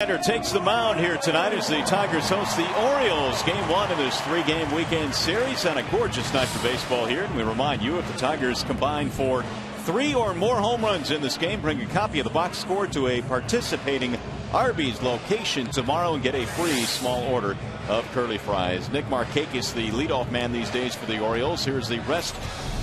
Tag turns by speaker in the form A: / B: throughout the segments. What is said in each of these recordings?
A: Takes the mound here tonight as the Tigers host the Orioles. Game 1 of this 3-game weekend series on a gorgeous night for baseball here. And we remind you, if the Tigers combine for 3 or more home runs in this game, bring a copy of the box score to a participating Arby's location tomorrow and get a free small order of curly fries. Nick Markakis, the leadoff man these days for the Orioles. Here's the rest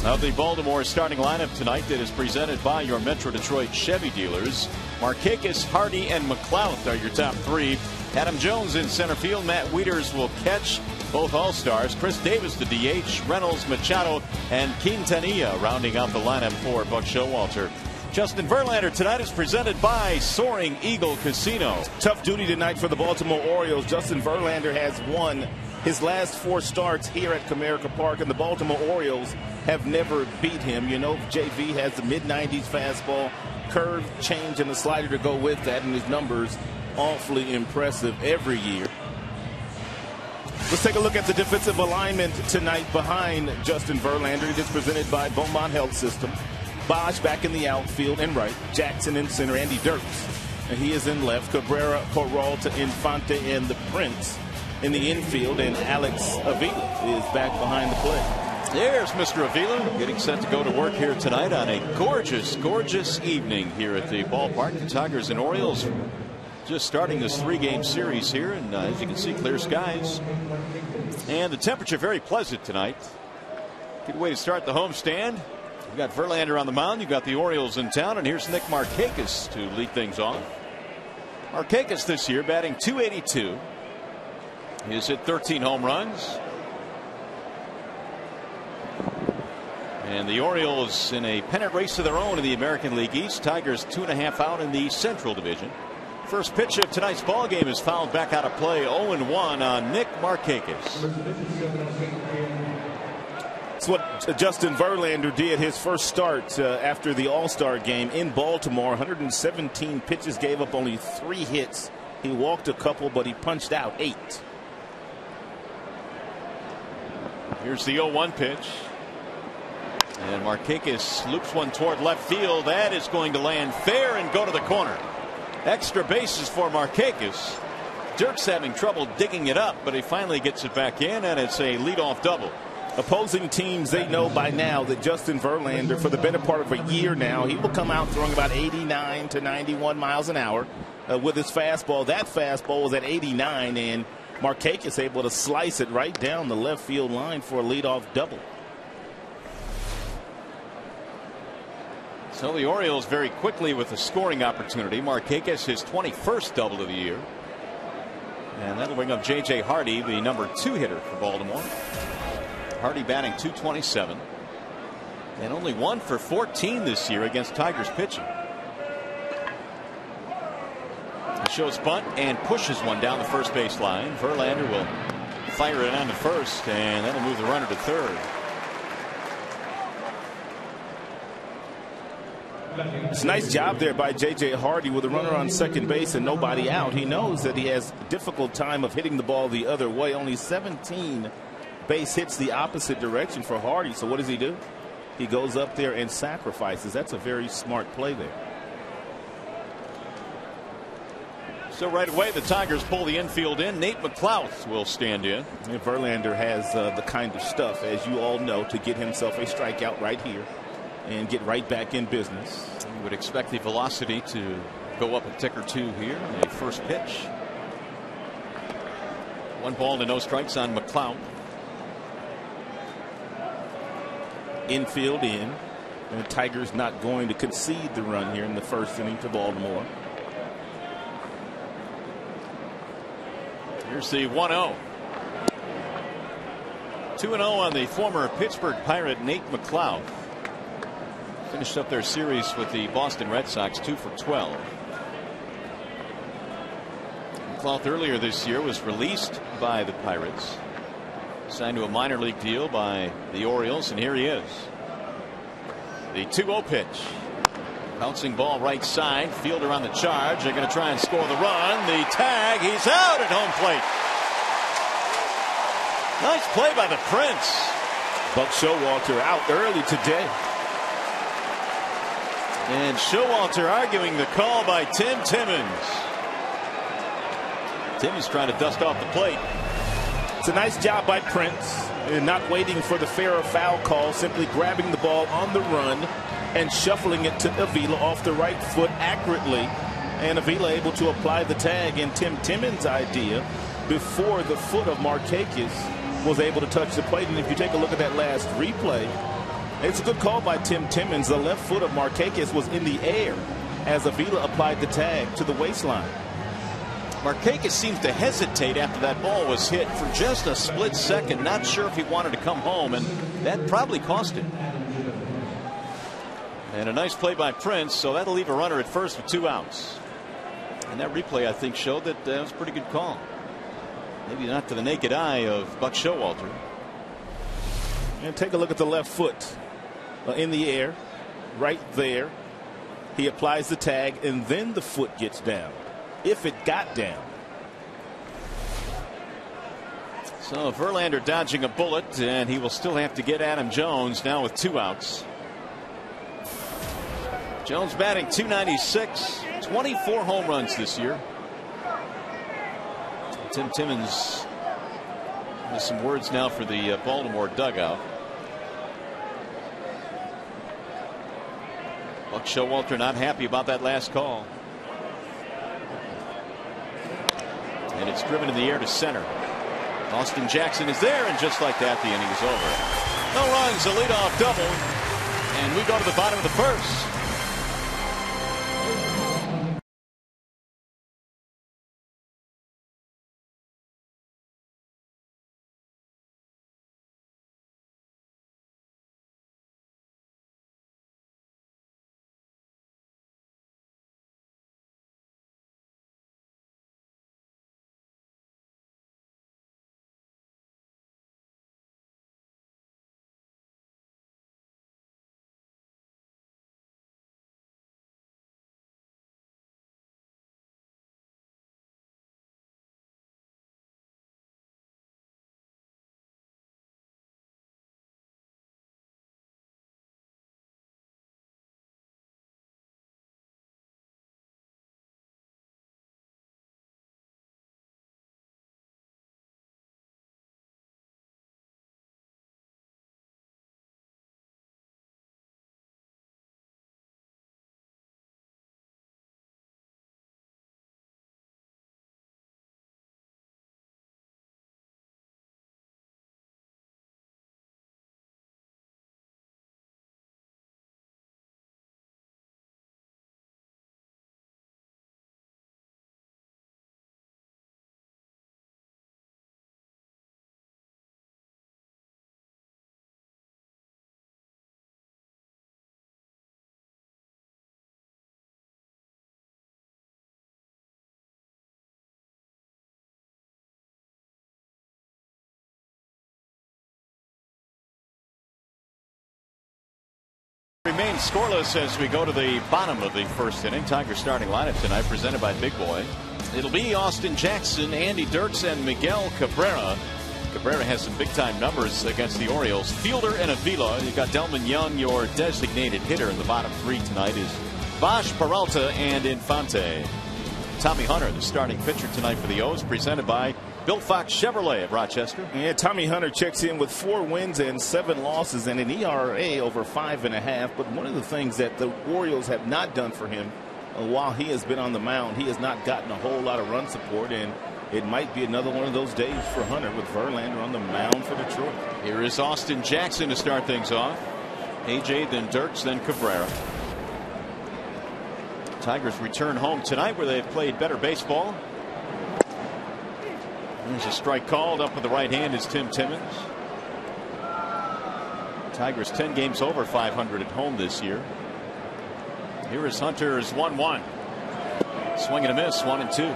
A: of the Baltimore starting lineup tonight that is presented by your Metro Detroit Chevy dealers. Markakis, Hardy, and McLeod are your top 3. Adam Jones in center field. Matt Wieters will catch, both All-Stars. Chris Davis, the DH. Reynolds, Machado, and Quintanilla rounding out the lineup for Buck Showalter. Justin Verlander tonight is presented by Soaring Eagle Casino.
B: Tough duty tonight for the Baltimore Orioles. Justin Verlander has won his last 4 starts here at Comerica Park, and the Baltimore Orioles have never beat him. You know, JV has the mid-90s fastball, curve, change, and a slider to go with that, and his numbers awfully impressive every year. Let's take a look at the defensive alignment tonight behind Justin Verlander. It is presented by Beaumont Health System. Bosch back in the outfield and right. Jackson in center. Andy Dirks, and he is in left. Cabrera, Peralta, Infante, and the Prince in the infield. And Alex Avila is back behind the plate.
A: There's Mr. Avila getting set to go to work here tonight on a gorgeous, gorgeous evening here at the ballpark. The Tigers and Orioles just starting this 3-game series here, and as you can see, clear skies. And the temperature very pleasant tonight. Good way to start the homestand. You've got Verlander on the mound. You've got the Orioles in town. And here's Nick Markakis to lead things off. Markakis this year batting .282. He's hit 13 home runs. And the Orioles in a pennant race of their own in the American League East. Tigers 2.5 out in the Central Division. First pitch of tonight's ball game is fouled back out of play. 0-1 on Nick Markakis.
B: It's what Justin Verlander did his first start after the All-Star game in Baltimore. 117 pitches, gave up only 3 hits. He walked a couple, but he punched out 8.
A: Here's the 0-1 pitch. And Markakis loops one toward left field. That is going to land fair and go to the corner. Extra bases for Markakis. Dirk's having trouble digging it up, but he finally gets it back in, and it's a leadoff double.
B: Opposing teams, they know by now that Justin Verlander, for the better part of a year now, he will come out throwing about 89 to 91 miles an hour with his fastball. That fastball was at 89, and Markakis able to slice it right down the left field line for a leadoff double.
A: So the Orioles very quickly with a scoring opportunity. Markakis his 21st double of the year. And that'll bring up J.J. Hardy, the number 2 hitter for Baltimore. Hardy batting .227. And only 1 for 14 this year against Tigers pitching. He shows bunt and pushes one down the first base line. Verlander will fire it on to first, and that'll move the runner to third.
B: It's a nice job there by J.J. Hardy with a runner on second base and nobody out. He knows that he has a difficult time of hitting the ball the other way. Only 17 base hits the opposite direction for Hardy. So what does he do? He goes up there and sacrifices. That's a very smart play there.
A: So right away the Tigers pull the infield in. Nate McLeod will stand in.
B: And Verlander has the kind of stuff, as you all know, to get himself a strikeout right here and get right back in business.
A: You would expect the velocity to go up a tick or 2 here in the first pitch. 1 ball to no strikes on McLeod.
B: Infield in, and the Tigers not going to concede the run here in the first inning to Baltimore.
A: Here's the 1-0. 2-0 on the former Pittsburgh Pirate Nate McLeod. Finished up their series with the Boston Red Sox 2 for 12. McLeod earlier this year was released by the Pirates, signed to a minor league deal by the Orioles, and here he is. The 2-0 pitch. Bouncing ball right side. Fielder on the charge. They're going to try and score the run. The tag. He's out at home plate. Nice play by the Prince.
B: Buck Showalter out early today.
A: And Showalter arguing the call by Tim Timmons. Timmons trying to dust off the plate.
B: It's a nice job by Prince in not waiting for the fair or foul call, simply grabbing the ball on the run and shuffling it to Avila off the right foot accurately. And Avila able to apply the tag, and Tim Timmons' idea before the foot of Markakis was able to touch the plate. And if you take a look at that last replay, it's a good call by Tim Timmons. The left foot of Markakis was in the air as Avila applied the tag to the waistline.
A: Markakis seems to hesitate after that ball was hit for just a split second. Not sure if he wanted to come home, and that probably cost him. And a nice play by Prince, so that'll leave a runner at first with 2 outs. And that replay, I think, showed that was a pretty good call. Maybe not to the naked eye of Buck Showalter.
B: And take a look at the left foot in the air right there. He applies the tag, and then the foot gets down, if it got down.
A: So Verlander dodging a bullet, and he will still have to get Adam Jones now with 2 outs. Jones batting .296, 24 home runs this year. Tim Timmons has some words now for the Baltimore dugout. Buck Showalter not happy about that last call. And it's driven in the air to center. Austin Jackson is there, and just like that, the inning is over. No runs, a leadoff double, and we go to the bottom of the first. Remains scoreless as we go to the bottom of the first inning. Tigers starting lineup tonight presented by Big Boy. It'll be Austin Jackson, Andy Dirks, and Miguel Cabrera. Cabrera has some big time numbers against the Orioles. Fielder and Avila. You've got Delman Young, your designated hitter. In the bottom 3 tonight is Bosch, Peralta, and Infante. Tommy Hunter, the starting pitcher tonight for the O's, presented by Bill Fox Chevrolet of Rochester.
B: And Tommy Hunter checks in with 4 wins and 7 losses and an ERA over 5.5. But one of the things that the Orioles have not done for him while he has been on the mound, he has not gotten a whole lot of run support, and it might be another one of those days for Hunter with Verlander on the mound for Detroit.
A: Here is Austin Jackson to start things off. AJ, then Dirks, then Cabrera. Tigers return home tonight where they've played better baseball. There's a strike called. Up with the right hand is Tim Timmons. Tigers 10 games over 500 at home this year. Here is Hunter's 1-1. Swing and a miss, 1-2.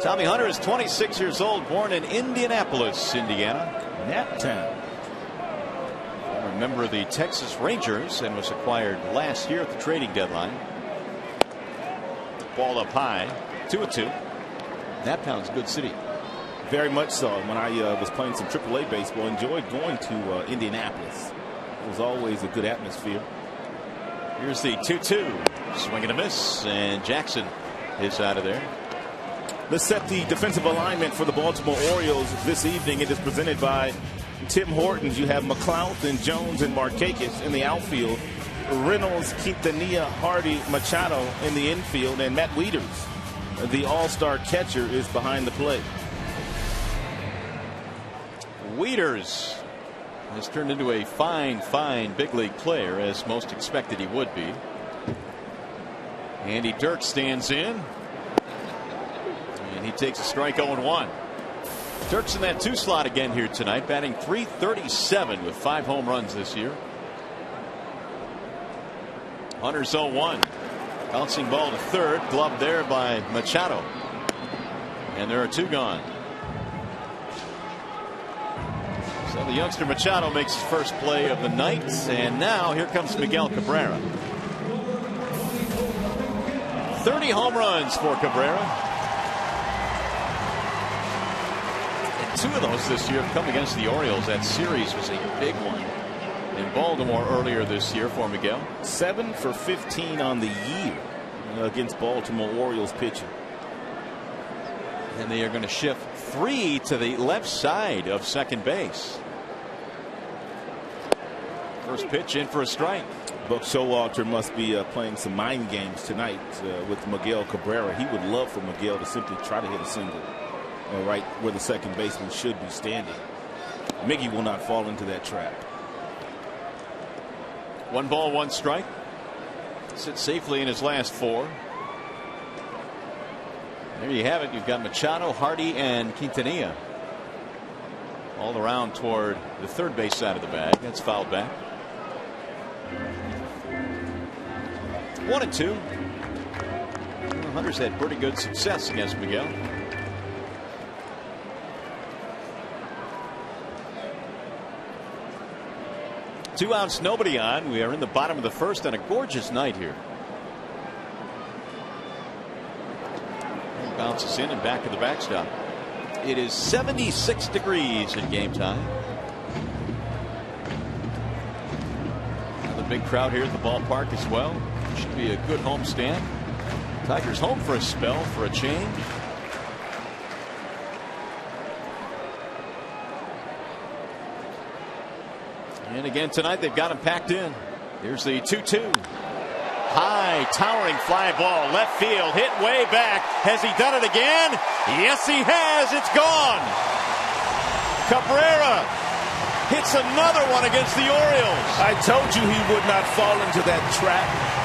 A: Tommy Hunter is 26 years old, born in Indianapolis, Indiana.
B: Naptown.
A: Former member of the Texas Rangers and was acquired last year at the trading deadline. Ball up high, 2-2. Naptown's a good city.
B: Very much so. When I was playing some AAA baseball, enjoyed going to Indianapolis. It was always a good atmosphere.
A: Here's the 2-2. Swing and a miss, and Jackson is out of there.
B: Let's set the defensive alignment for the Baltimore Orioles this evening. It is presented by Tim Hortons. You have McLeod and Jones and Markakis in the outfield. Reynolds, Quintanilla, Hardy, Machado in the infield. And Matt Wieters, the all-star catcher, is behind the plate.
A: Wieters has turned into a fine big league player, as most expected he would be. Andy Dirk stands in. And he takes a strike 0-1. Dirk's in that 2 slot again here tonight, batting .337 with 5 home runs this year. Hunter's 0-1. Bouncing ball to third, gloved there by Machado. And there are 2 gone. So the youngster Machado makes his first play of the night, and now here comes Miguel Cabrera. 30 home runs for Cabrera. And 2 of those this year have come against the Orioles. That series was a big one in Baltimore earlier this year for Miguel.
B: 7 for 15 on the year against Baltimore Orioles pitching.
A: And they are going to shift 3 to the left side of second base. First pitch in for a strike.
B: Buck Showalter must be playing some mind games tonight with Miguel Cabrera. He would love for Miguel to simply try to hit a single right where the second baseman should be standing. Miggy will not fall into that trap.
A: 1 ball, 1 strike. Sits safely in his last 4. There you have it. You've got Machado, Hardy, and Quintanilla all around toward the third base side of the bag. That's fouled back. 1-2. Hunter's had pretty good success against Miguel. Two outs, nobody on. We are in the bottom of the first on a gorgeous night here. Bounces in and back to the backstop. It is 76 degrees in game time. Another big crowd here at the ballpark as well. Should be a good home stand. Tigers home for a spell for a change. And again tonight they've got him packed in. Here's the 2-2. High towering fly ball left field, hit way back. Has he done it again? Yes, he has. It's gone. Cabrera hits another one against the Orioles.
B: I told you he would not fall into that trap.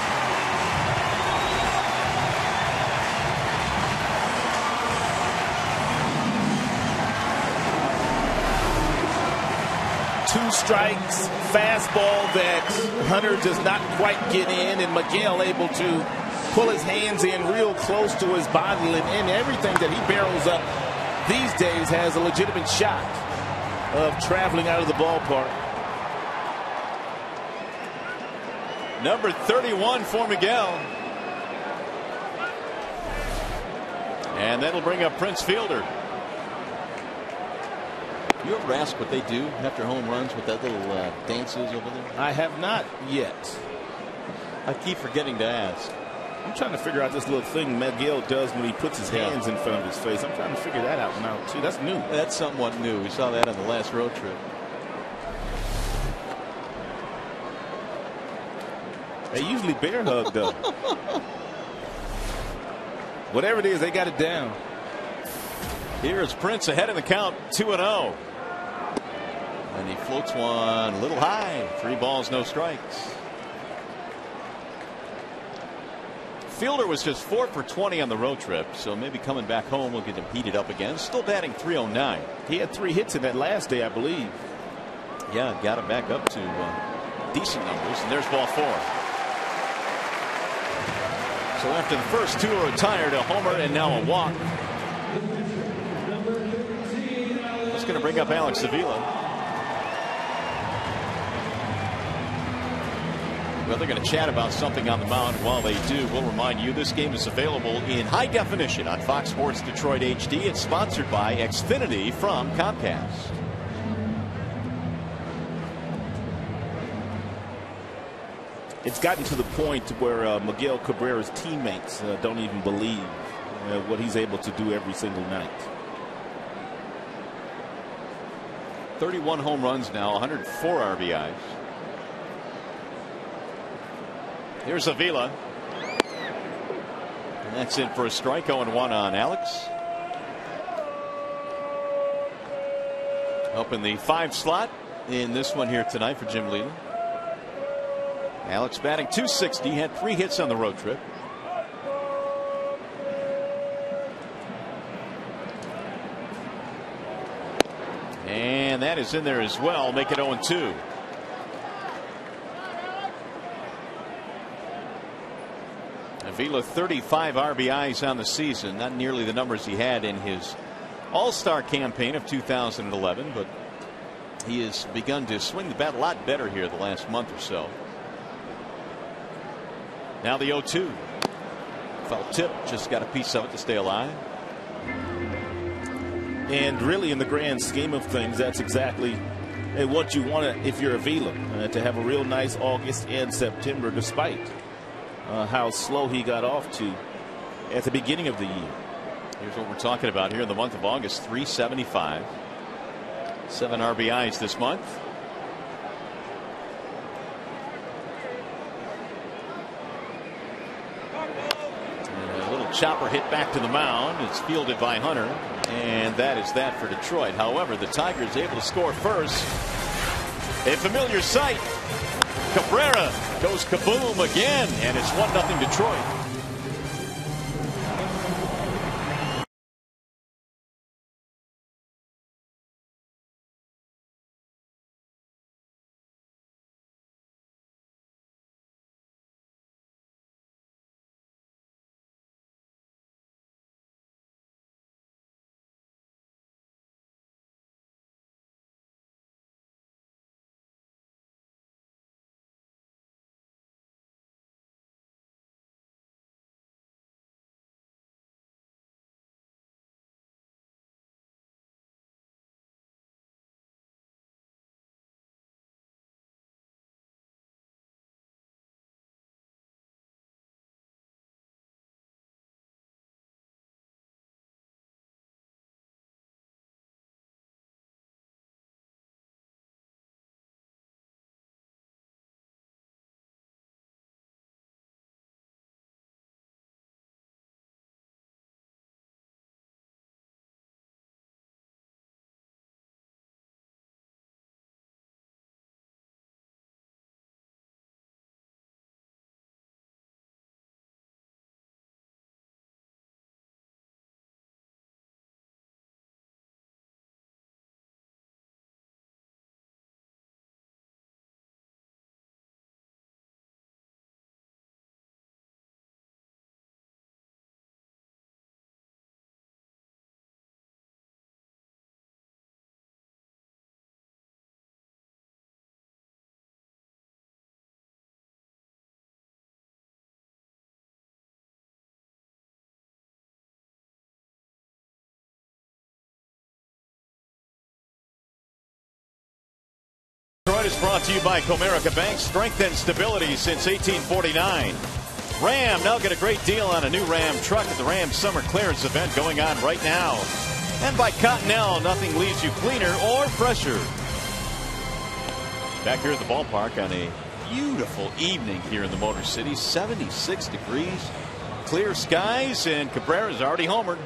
B: Two strikes, fastball that Hunter does not quite get in, and Miguel able to pull his hands in real close to his body, and everything that he barrels up these days has a legitimate shot of traveling out of the ballpark.
A: Number 31 for Miguel. And that'll bring up Prince Fielder. You ever ask what they do after home runs with that little dances over there?
B: I have not yet.
A: I keep forgetting to ask.
B: I'm trying to figure out this little thing Miguel does when he puts his hands in front of his face. I'm trying to figure that out now too. That's new.
A: That's somewhat new. We saw that on the last road trip.
B: They usually bear hug though. Whatever it is, they got it down.
A: Here is Prince ahead in the count, 2-0. And he floats one a little high. 3 balls, no strikes. Fielder was just 4 for 20 on the road trip, so maybe coming back home will get him heated up again. Still batting .309.
B: He had 3 hits in that last day, I believe.
A: Yeah, got him back up to decent numbers, and there's ball 4. So after the first 2 are retired, a homer and now a walk. That's going to bring up Alex Avila. Well, they're going to chat about something on the mound. While they do, we'll remind you this game is available in high definition on Fox Sports Detroit HD. It's sponsored by Xfinity from Comcast. It's
B: gotten to the point where Miguel Cabrera's teammates don't even believe what he's able to do every single night.
A: 31 home runs now, 104 RBIs. Here's Avila. And that's in for a strike. 0-1 on Alex. Up in the 5 slot in this one here tonight for Jim Leyland. Alex batting .260, had 3 hits on the road trip. And that is in there as well, make it 0-2. Avila 35 RBIs on the season, not nearly the numbers he had in his All-Star campaign of 2011, but he has begun to swing the bat a lot better here the last month or so. Now the 0-2. Foul tip, just got a piece of it to stay alive.
B: And really, in the grand scheme of things, that's exactly what you want to, if you're Avila, to have a real nice August and September, despite how slow he got off to at the beginning of the year.
A: Here's what we're talking about here in the month of August. 375, 7 RBIs this month. And a little chopper hit back to the mound. It's fielded by Hunter, and that is that for Detroit. However, the Tigers able to score first. A familiar sight. Cabrera goes kaboom again, and it's 1-0 Detroit. Is brought to you by Comerica Bank. Strength and stability since 1849. Ram now get a great deal on a new Ram truck at the Ram Summer Clearance event going on right now. And by Cottonelle, nothing leaves you cleaner or fresher. Back here at the ballpark on a beautiful evening here in the Motor City. 76 degrees, clear skies, and Cabrera's already homered.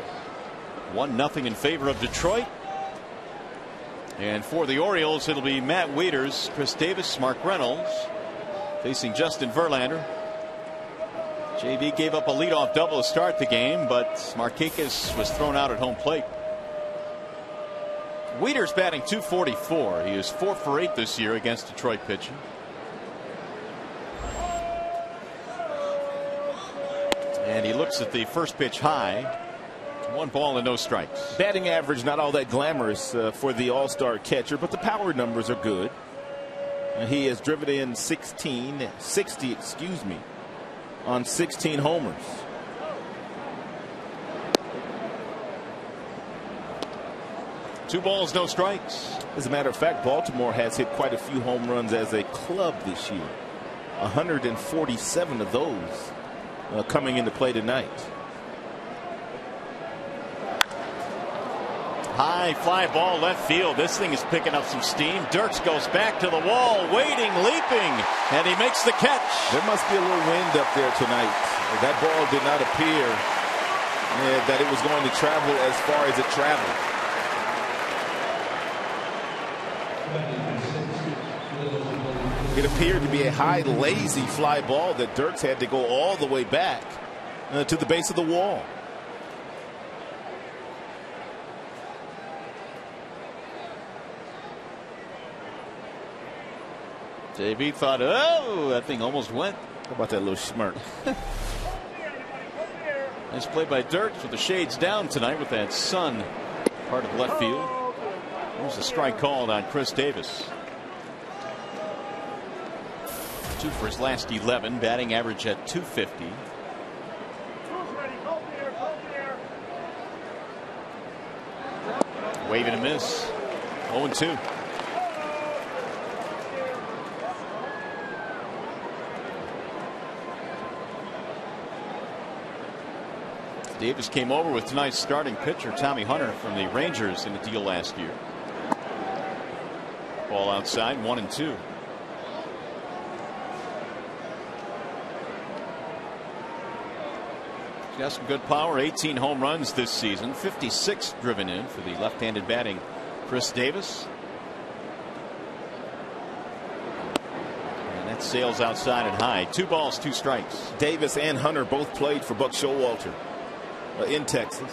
A: 1-0 in favor of Detroit. And for the Orioles, it'll be Matt Wieters, Chris Davis, Mark Reynolds facing Justin Verlander. JV gave up a leadoff double to start the game, but Markakis was thrown out at home plate. Wieters batting .244. He is 4 for 8 this year against Detroit pitching. And he looks at the first pitch high. 1 ball and no strikes.
B: Batting average not all that glamorous for the all-star catcher, but the power numbers are good. And he has driven in 60 on 16 homers.
A: Two balls, no strikes.
B: As a matter of fact, Baltimore has hit quite a few home runs as a club this year. 147 of those coming into play tonight.
A: High fly ball left field. This thing is picking up some steam. Dirks goes back to the wall, waiting, leaping, and he makes the catch.
B: There must be a little wind up there tonight. That ball did not appear that it was going to travel as far as it traveled. It appeared to be a high, lazy fly ball that Dirks had to go all the way back to the base of the wall.
A: JV thought, oh, that thing almost went.
B: How about that little smirk?
A: Nice play by Dirks with the shades down tonight with that sun part of left field. There's a strike called on Chris Davis. 2 for his last 11, batting average at .250. Wave and a miss. 0-2. Davis came over with tonight's starting pitcher Tommy Hunter from the Rangers in the deal last year. Ball outside, 1-2. He's got some good power. 18 home runs this season, 56 driven in for the left-handed batting Chris Davis. And that sails outside and high. 2 balls, 2 strikes.
B: Davis and Hunter both played for Buck Showalter in Texas,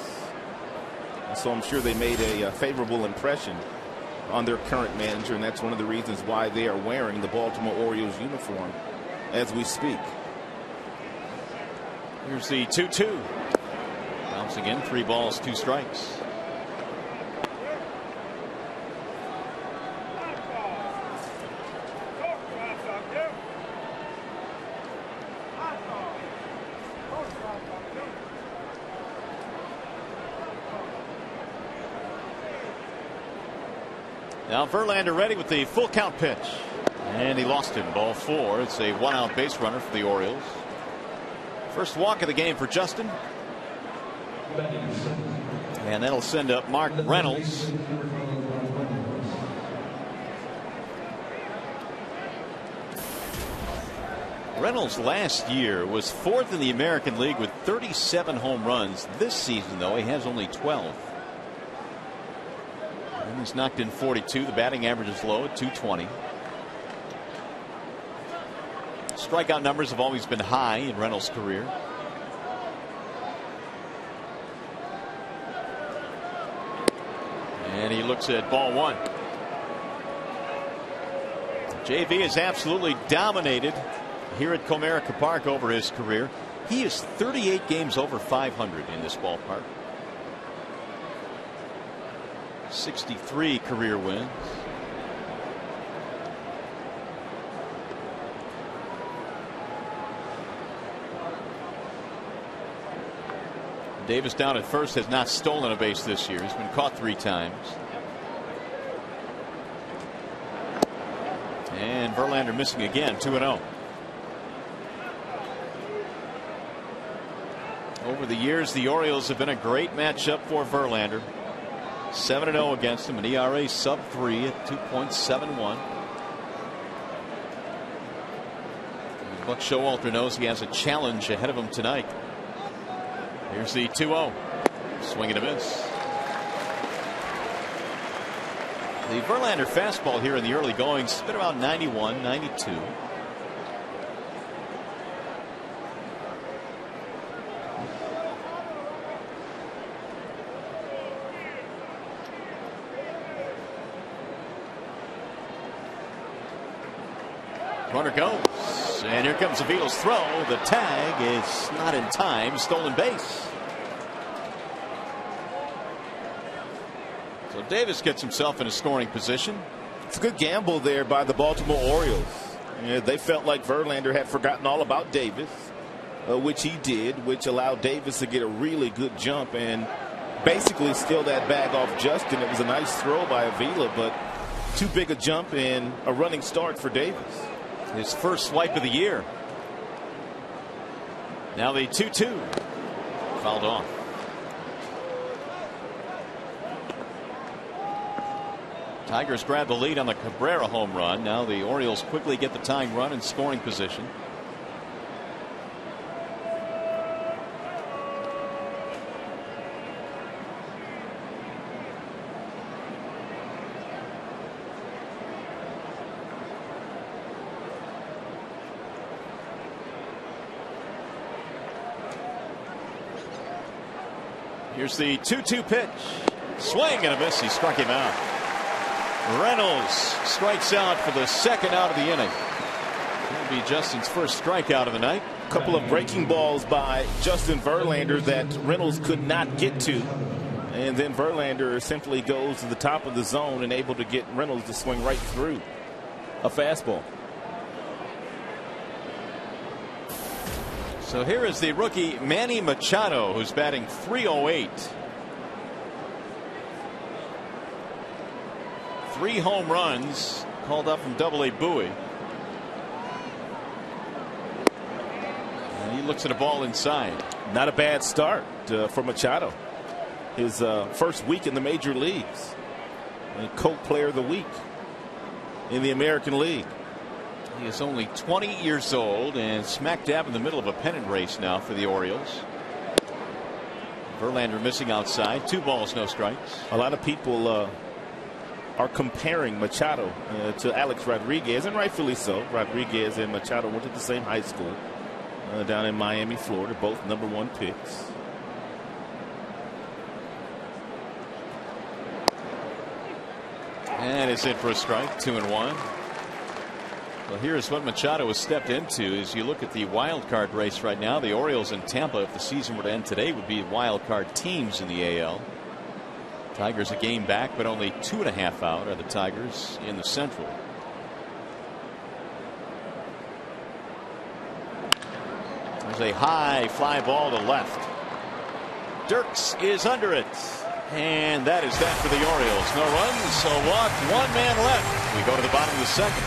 B: so I'm sure they made a favorable impression on their current manager, and that's one of the reasons why they are wearing the Baltimore Orioles uniform as we speak.
A: Here's the 2-2. Bounce again, 3 balls, 2 strikes. Now Verlander ready with the full count pitch, and he lost him. Ball 4. It's a 1-out base runner for the Orioles. First walk of the game for Justin, and that'll send up Mark Reynolds. Reynolds last year was 4th in the American League with 37 home runs. This season, though, he has only 12. And he's knocked in 42. The batting average is low at .220. Strikeout numbers have always been high in Reynolds' career. And he looks at ball 1. JV has absolutely dominated here at Comerica Park over his career. He is 38 games over 500 in this ballpark. 63 career wins. Davis down at first has not stolen a base this year. He's been caught 3 times. And Verlander missing again, 2-0. Over the years, the Orioles have been a great matchup for Verlander. 7-0 against him, an ERA sub 3 at 2.71. Buck Showalter knows he has a challenge ahead of him tonight. Here's the 2-0. Swing and a miss. The Verlander fastball here in the early goings has been about 91, 92. Runner goes, and here comes Avila's throw. The tag is not in time. Stolen base. So Davis gets himself in a scoring position.
B: It's a good gamble there by the Baltimore Orioles. Yeah, they felt like Verlander had forgotten all about Davis, which he did, which allowed Davis to get a really good jump and basically steal that bag off Justin. It was a nice throw by Avila, but too big a jump and a running start for Davis.
A: His first swipe of the year. Now the 2-2. Fouled off. Tigers grab the lead on the Cabrera home run. Now the Orioles quickly get the tying run in scoring position. Here's the 2-2 pitch. Swing and a miss. He struck him out. Reynolds strikes out for the second out of the inning. That'll be Justin's first strikeout of the night.
B: A couple of breaking balls by Justin Verlander that Reynolds could not get to. And then Verlander simply goes to the top of the zone and able to get Reynolds to swing right through a fastball.
A: So here is the rookie Manny Machado, who's batting .308. 3 home runs, called up from Double-A Bowie. And he looks at a ball inside.
B: Not a bad start for Machado. His first week in the major leagues. And Coke Player of the Week in the American League.
A: He is only 20 years old and smack dab in the middle of a pennant race now for the Orioles. Verlander missing outside. 2 balls, no strikes.
B: A lot of people are comparing Machado to Alex Rodriguez, and rightfully so. Rodriguez and Machado went to the same high school down in Miami, Florida, both #1 picks.
A: And it's in for a strike. 2-1. Well, here's what Machado has stepped into. As you look at the wild card race right now, the Orioles and Tampa, if the season were to end today, would be wild card teams in the AL. Tigers a game back, but only 2.5 out are the Tigers in the Central. There's a high fly ball to left. Dirks is under it. And that is that for the Orioles. No runs, so walk, 1 man left. We go to the bottom of the second.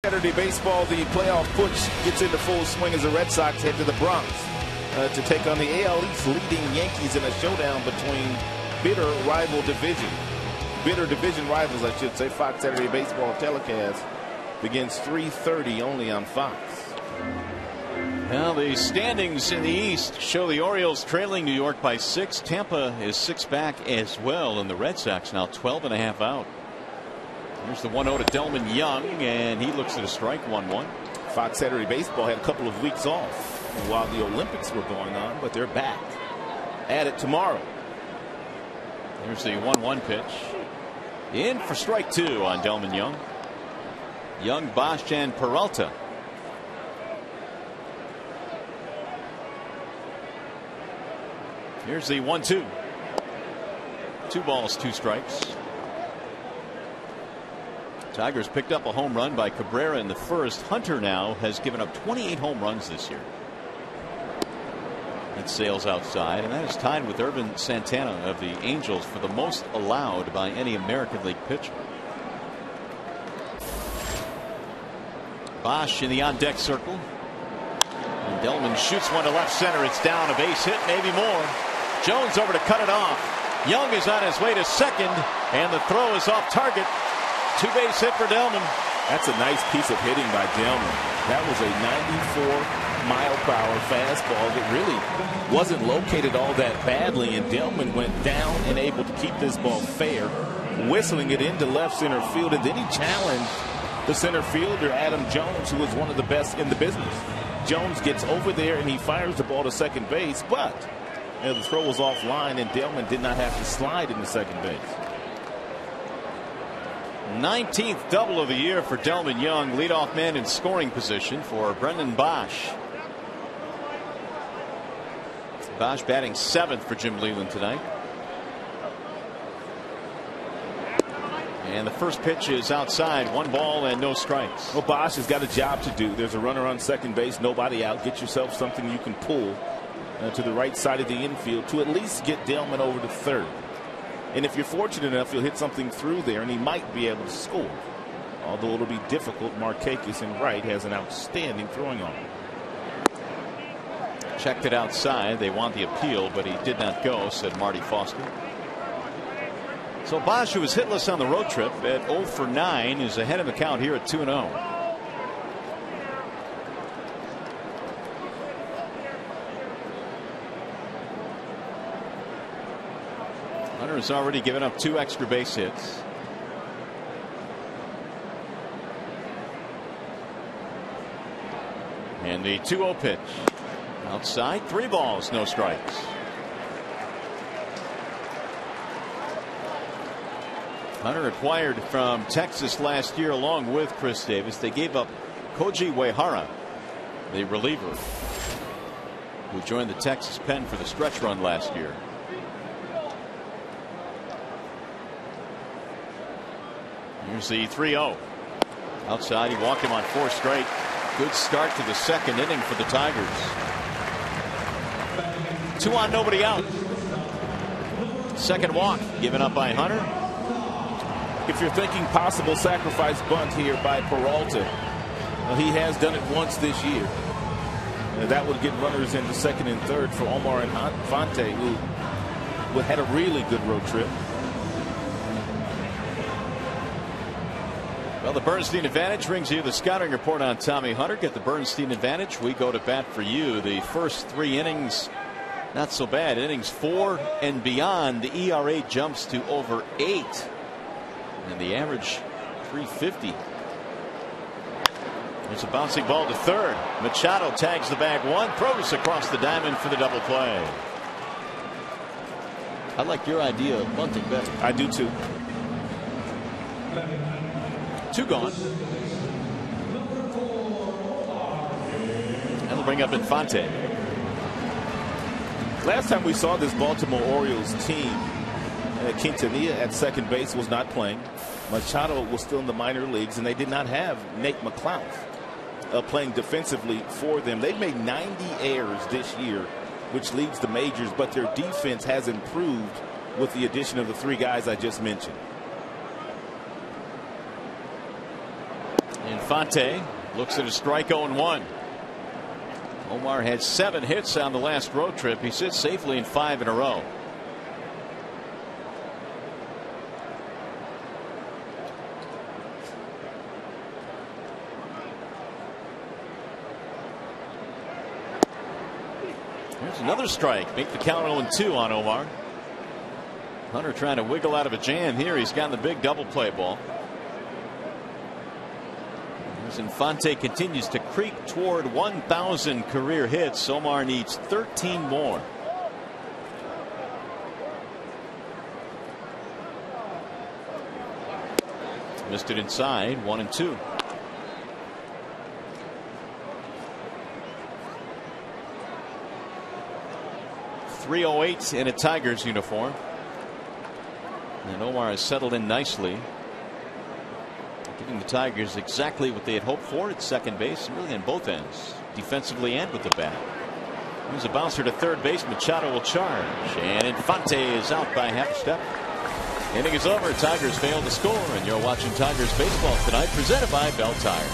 B: Saturday baseball, the playoff push gets into full swing as the Red Sox head to the Bronx to take on the AL East leading Yankees in a showdown between bitter division rivals, I should say. Fox Saturday baseball telecast begins 3:30 only on Fox.
A: Well, the standings in the East show the Orioles trailing New York by 6. Tampa is 6 back as well, and the Red Sox now 12.5 out. Here's the 1-0 to Delman Young, and he looks at a strike. 1-1.
B: Fox Saturday baseball had a couple of weeks off while the Olympics were going on, but they're back at it tomorrow.
A: Here's the 1-1 pitch. In for strike 2 on Delman Young. Young, Bosch, and Peralta. Here's the 1-2. 2 balls, 2 strikes. Tigers picked up a home run by Cabrera in the first. Hunter now has given up 28 home runs this year. That sails outside, and that is tied with Irvin Santana of the Angels for the most allowed by any American League pitcher. Bosch in the on-deck circle. And Delman shoots one to left center. It's down, a base hit, maybe more. Jones over to cut it off. Young is on his way to second, and the throw is off target. 2-base hit for Delman.
B: That's a nice piece of hitting by Delman. That was a 94-mile-per-hour fastball that really wasn't located all that badly, and Delman went down and able to keep this ball fair, whistling it into left center field, and then he challenged the center fielder, Adam Jones, who was one of the best in the business. Jones gets over there and he fires the ball to second base, but the throw was offline and Delman did not have to slide into second base.
A: 19th double of the year for Delman Young, leadoff man in scoring position for Brendan Bosch. Bosch batting 7th for Jim Leyland tonight. And the first pitch is outside, 1 ball and no strikes.
B: Well, Bosch has got a job to do. There's a runner on second base, nobody out. Get yourself something you can pull to the right side of the infield to at least get Delman over to third. And if you're fortunate enough, you'll hit something through there and he might be able to score. Although it'll be difficult, Markakis in right has an outstanding throwing arm.
A: Checked it outside. They want the appeal, but he did not go, said Marty Foster. So Bosch, who was hitless on the road trip at 0 for 9, is ahead of the count here at 2-0. Hunter has already given up 2 extra base hits. And the 2-0 pitch. Outside, 3 balls, no strikes. Hunter acquired from Texas last year along with Chris Davis. They gave up Koji Uehara, the reliever, who joined the Texas pen for the stretch run last year. Here's the 3-0. Outside, he walked him on 4 straight. Good start to the second inning for the Tigers. 2 on, nobody out. Second walk given up by Hunter.
B: If you're thinking possible sacrifice bunt here by Peralta, he has done it once this year. That would get runners into second and third for Omar Infante, who had a really good road trip.
A: Well, the Bernstein Advantage brings you the scouting report on Tommy Hunter. Get the Bernstein Advantage. We go to bat for you. The first 3 innings, not so bad. Innings 4 and beyond, the ERA jumps to over 8. And the average 350. There's a bouncing ball to third. Machado tags the bag 1, throws across the diamond for the double play. I like your idea of bunting better.
B: I do too.
A: 2 gone. That'll bring up Infante.
B: Last time we saw this Baltimore Orioles team, Quintanilla at second base was not playing. Machado was still in the minor leagues, and they did not have Nate McLouth playing defensively for them. They've made 90 errors this year, which leads the majors, but their defense has improved with the addition of the 3 guys I just mentioned.
A: Infante looks at a strike 0-1. Omar had 7 hits on the last road trip. He sits safely in 5 in a row. There's another strike. Make the count 0-2 on Omar. Hunter trying to wiggle out of a jam here. He's got the big double play ball. As Infante continues to creep toward 1,000 career hits, Omar needs 13 more. Missed it inside, 1-2. 3:08 in a Tigers uniform. And Omar has settled in nicely, giving the Tigers exactly what they had hoped for at second base, really on both ends, defensively and with the bat. Here's a bouncer to third base. Machado will charge, and Infante is out by half a step. Inning is over. Tigers fail to score, and you're watching Tigers baseball tonight, presented by BAL Tire.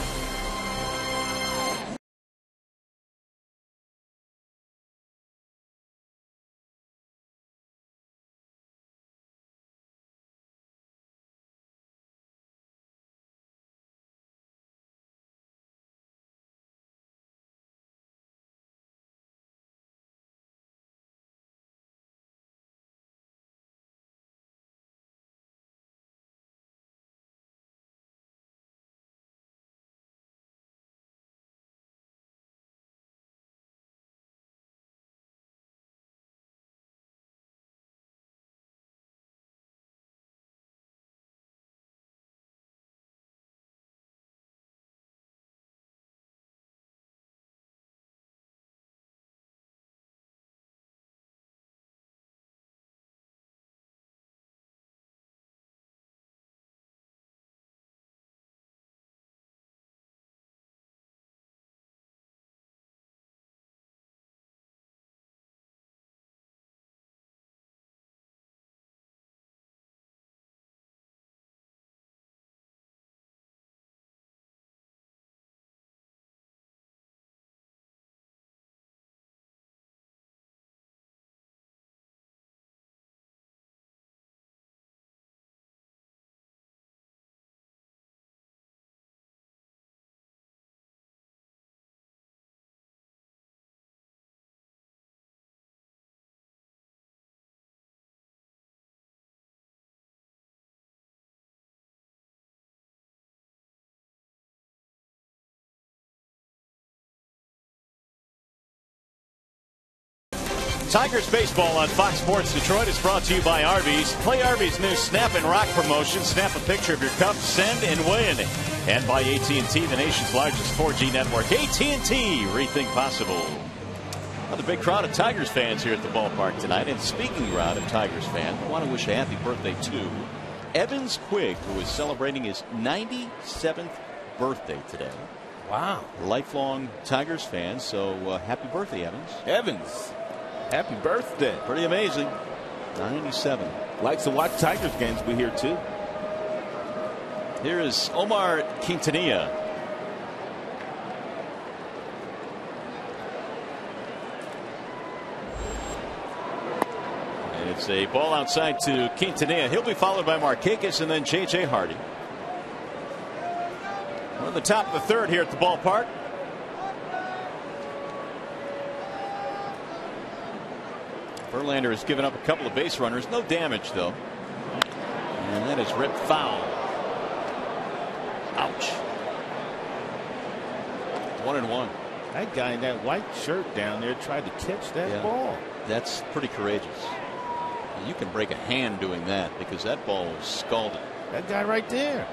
A: Tigers baseball on Fox Sports Detroit is brought to you by Arby's. Play Arby's new Snap and Rock promotion. Snap a picture of your cup, send and win. And by AT&T, the nation's largest 4G network. AT&T, rethink possible. Another big crowd of Tigers fans here at the ballpark tonight. And speaking around of Tigers fans, I want to wish a happy birthday to Evans Quigg, who is celebrating his 97th birthday today.
B: Wow.
A: Lifelong Tigers fan, so happy birthday, Evans.
B: Evans, happy birthday.
A: Pretty amazing. 97.
B: Likes to watch Tigers games. We hear too.
A: Here is Omar Quintanilla. And it's a ball outside to Quintanilla. He'll be followed by Markakis and then J.J. Hardy. We're at the top of the third here at the ballpark. Verlander has given up a couple of base runners. No damage, though. And that is ripped foul. Ouch. 1-1.
B: That guy in that white shirt down there tried to catch that ball.
A: That's pretty courageous. You can break a hand doing that because that ball was scalded.
B: That guy right there.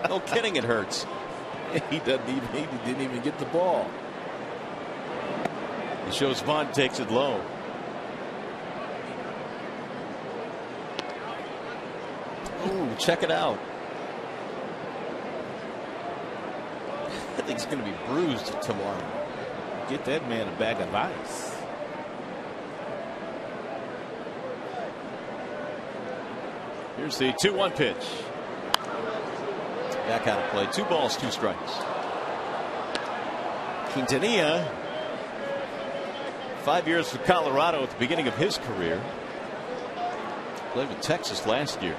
A: No kidding, it hurts.
B: He didn't even get the ball.
A: It shows Vaughn takes it low. Ooh, check it out. I think he's going to be bruised tomorrow.
B: Get that man a bag of ice.
A: Here's the 2-1 pitch. Back out of play. 2 balls, 2 strikes. Quintanilla, 5 years with Colorado at the beginning of his career. Played with Texas last year.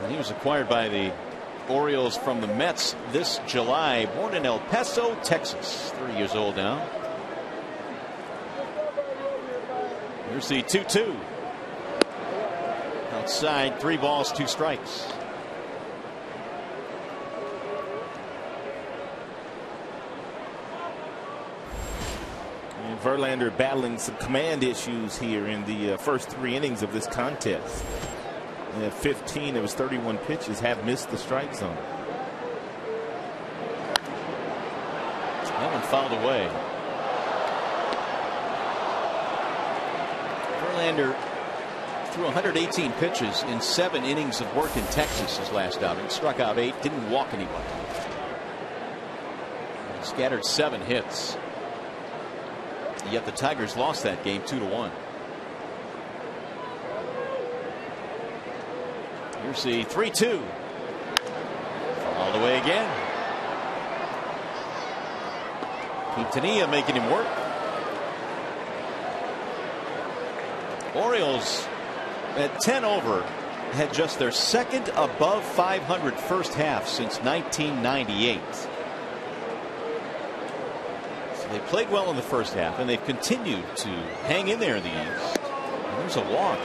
A: And he was acquired by the Orioles from the Mets this July. Born in El Paso, Texas. 30 years old now. Here's the 2-2. Outside, 3 balls, 2 strikes.
B: And Verlander battling some command issues here in the first 3 innings of this contest. And at 15, it was 31 pitches, have missed the strike zone.
A: That one fouled away. Verlander threw 118 pitches in 7 innings of work in Texas his last outing. Struck out 8, didn't walk anybody. Scattered 7 hits. Yet the Tigers lost that game 2-1. Here's the 3-2. All the way again. Quintanilla making him work. Orioles at 10 over had just their second above 500 first half since 1998. So they played well in the first half, and they've continued to hang in there in the East. And there's a walk.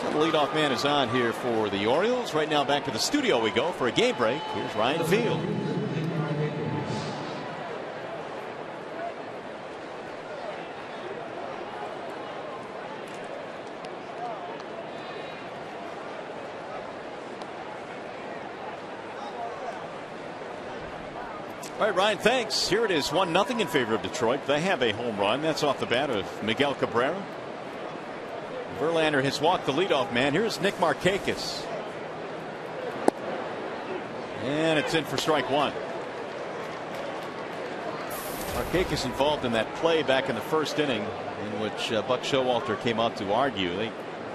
A: So the leadoff man is on here for the Orioles. Right now back to the studio we go for a game break. Here's Ryan Field. All right, Ryan, thanks. Here it is, 1-0 in favor of Detroit. They have a home run. That's off the bat of Miguel Cabrera. Verlander has walked the leadoff man. Here's Nick Markakis. And it's in for strike 1. Markakis involved in that play back in the first inning in which Buck Showalter came out to argue.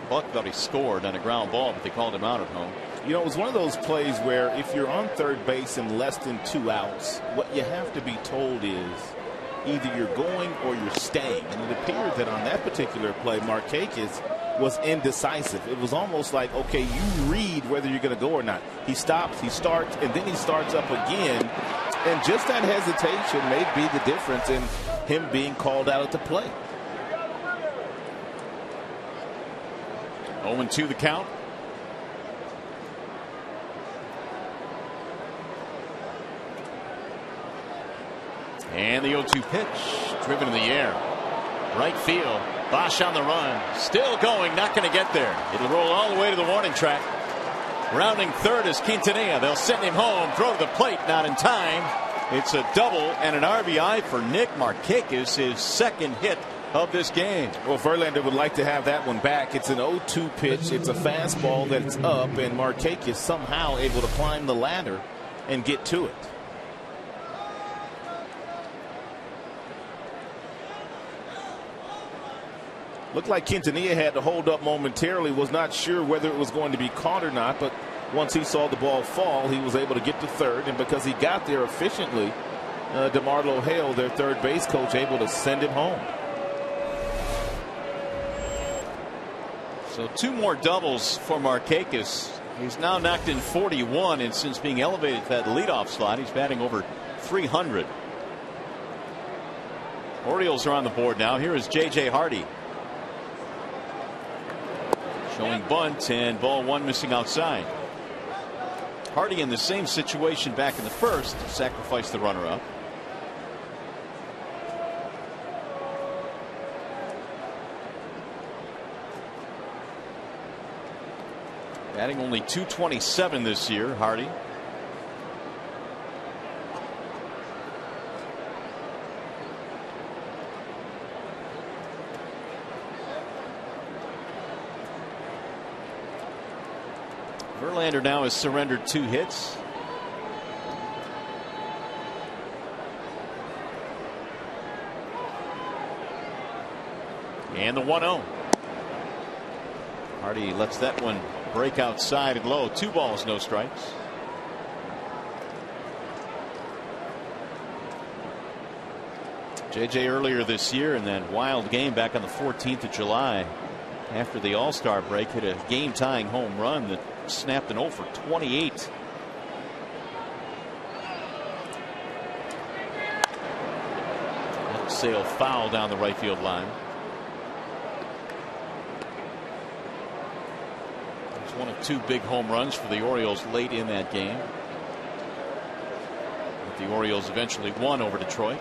A: Buck thought he scored on a ground ball, but they called him out at home.
B: You know, it was one of those plays where if you're on third base in less than 2 outs, what you have to be told is either you're going or you're staying. And it appeared that on that particular play, Markakis was indecisive. It was almost like, okay, you read whether you're going to go or not. He stops, he starts, and then he starts up again. And just that hesitation may be the difference in him being called out at the plate.
A: 0-2 the count. And the 0-2 pitch, driven in the air. Right field. Bosch on the run. Still going, not going to get there. It'll roll all the way to the warning track. Rounding third is Quintanilla. They'll send him home. Throw to the plate, not in time. It's a double and an RBI for Nick Markakis, his second hit of this game.
B: Well, Verlander would like to have that one back. It's an 0-2 pitch. It's a fastball that's up, and Markakis somehow able to climb the ladder and get to it. Looked like Quintanilla had to hold up momentarily, was not sure whether it was going to be caught or not, but once he saw the ball fall, he was able to get to third, and because he got there efficiently, DeMarlo Hale, their third base coach, able to send him home.
A: So 2 more doubles for Markakis. He's now knocked in 41, and since being elevated to that leadoff slot, he's batting over 300. Orioles are on the board now. Here is J.J. Hardy. Showing bunt, and ball 1 missing outside. Hardy in the same situation back in the first, sacrificed the runner up. Batting only .227 this year, Hardy. Verlander now has surrendered 2 hits. And the 1-0. Hardy lets that one break outside and low. 2 balls, no strikes. JJ earlier this year in that wild game back on the 14th of July after the All-Star break hit a game-tying home run that snapped an 0 for 28. Sail foul down the right field line. It's one of 2 big home runs for the Orioles late in that game. But the Orioles eventually won over Detroit.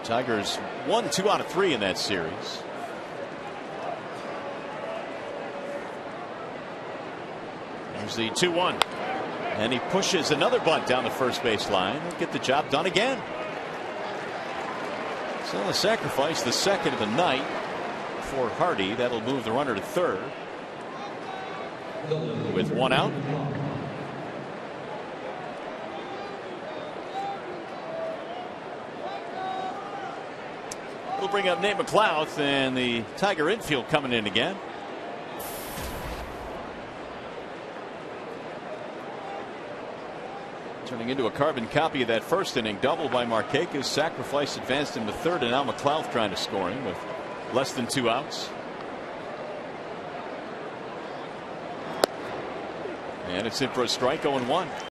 A: Tigers won 2 out of 3 in that series. Here's the 2-1. And he pushes another bunt down the first base line and get the job done again. So the sacrifice, the second of the night for Hardy. That'll move the runner to third with one out. We'll bring up Nate McLouth, and the Tiger infield coming in again. Turning into a carbon copy of that first inning double by Markakis. Sacrifice advanced him to third, and now McLouth trying to score him with less than 2 outs. And it's in for a strike, 0-1.